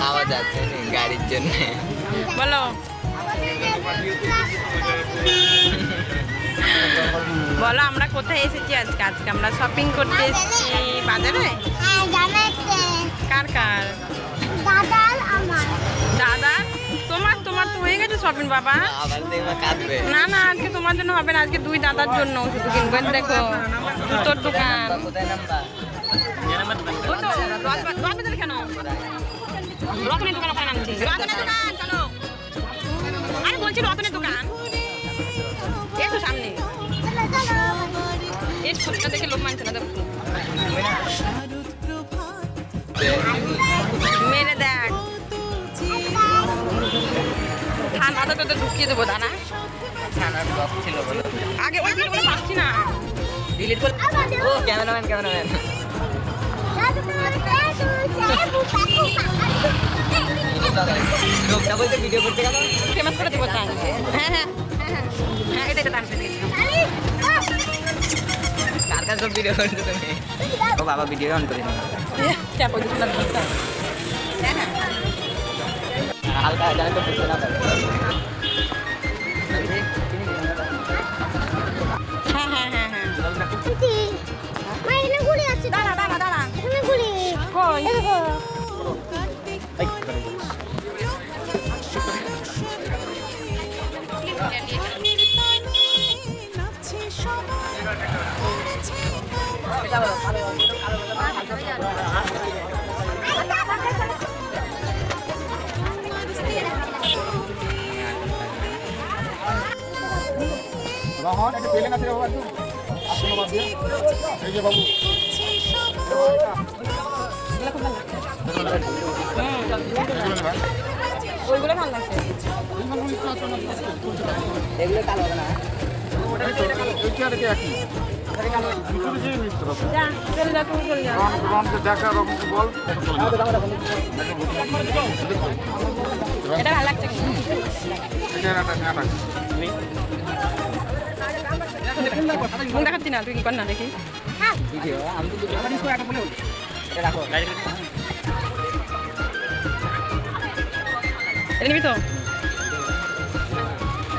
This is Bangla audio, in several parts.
আওয়াজ আছে গাড়ির জন্য। বলো বলো আমরা কোথায় এসেছি আজকে? আজকে আমরা শপিং করতে এসেছি বাজারে। কার কার? দাদা তোমার তোমার তো হয়ে গেছে শপিং বাবা। না না আজকে তোমার জন্য হবে না, আজকে দুই দাদার জন্য শুধু কিনবেন। দেখো জুতোর দোকান। কেন রতনের দোকান ওখানে নামছি। রতনের দোকান চলো। আরে বলছি রতনের দোকান এই তো সামনে। এই ফুলটা দেখে লোক মানছে না। দেখো মেরে দেখ ঠান্ডাটা তো ঢুকিয়ে দেবো দানা। আগে ওই ভিডিওগুলো পাচ্ছি না, ডিলিট করে। ও ক্যামেরাম্যান ক্যামেরাম্যান লোকটা বলতে ভিডিও করতে গেল ফেমাস করে দেবো তাই। হ্যাঁ হ্যাঁ হ্যাঁ হ্যাঁ এটা এটা ডান্স কার কার সব ভিডিও করছো তুমি? ও বাবা ভিডিও অন করে হালকা জানে তো বুঝতে না পারে। হ্যাঁ হ্যাঁ হ্যাঁ হ্যাঁ দাঁড়া দাঁড়া দাঁড়া কই রহন এটা পেলেন আছে বাবা একটু আসলে বাদ দিয়ে এই যে বাবু ওইগুলো ভালো লাগছে। এগুলো কালো হবে না। এটা ভালো লাগছে মুখ দেখাচ্ছি না, তুই কি কর না দেখি। এটা নিবি তো?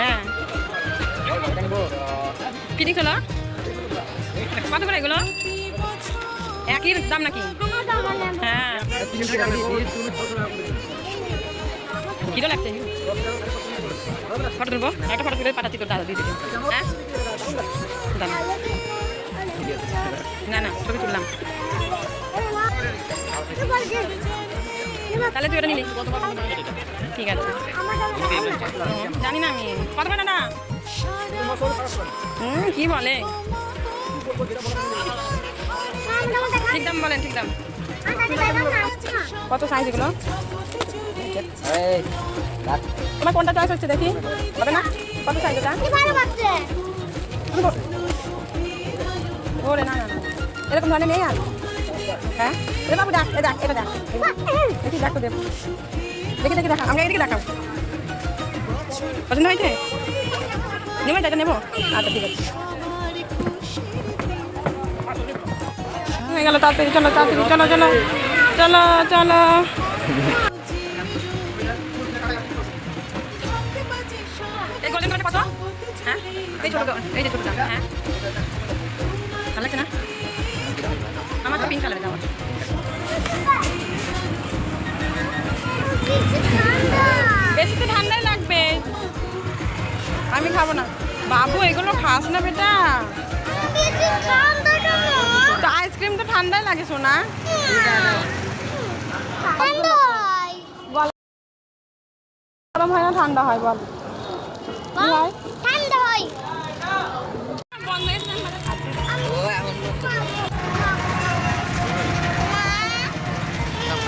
হ্যাঁ কি দিচ্ছ না? কত করে এগুলো? একই দাম নাকি? হ্যাঁ কিলো লাগছে? ফটো তুলবো, একটা ফটো তুলে পাঠাচ্ছি তোর দাদা দিদি। হ্যাঁ না না ছবি তুললাম। তাহলে তুই ওটা নিলি ঠিক আছে। জানি না আমি কত পারে না। কি বলে ঠিক দাম বলেন? ঠিক দাম কত সাইজ এগুলো? তোমার কোনটা চয়েস হচ্ছে দেখি হবে না? কত সাইজ ওটা? ওরে না না এরকম ধরনের নেই আর। হ্যাঁ এটা বাবু দেখ দেখ এটা দেখ দেখি দেখ তো দেব দেখি দেখি দেখা আমরা এদিকে দেখাও। পছন্দ হয়েছে? নেবেন এটা নেবো? আচ্ছা ঠিক আছে হয়ে গেল। তাড়াতাড়ি চলো তাড়াতাড়ি চলো চলো চলো চলো। এই গোল্ডেন কালারটা কত? হ্যাঁ এই ছোটো এই যে ছোটোটা। হ্যাঁ ভালো লাগছে না? আমার তো পিঙ্ক কালারে যাওয়া। বেশি তো ঠান্ডাই লাগবে, আমি খাবো না। বাবু এগুলো খাস না বেটা, তো আইসক্রিম তো ঠান্ডাই লাগে সোনা। গরম হয় না ঠান্ডা হয়? বল ঠান্ডা হয়।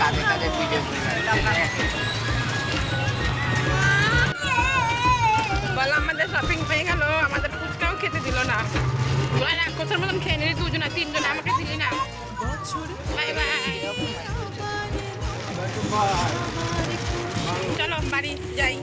কাজে কাজে ভিডিও বল আমাদের শপিং পেয়ে গেল, আমাদের ফুচকাও খেতে দিল না। কোথার মতন খেয়ে নিলি দুজনা তিনজনে, আমাকে দিলি না। বাই বাই চলো বাড়ি যাই।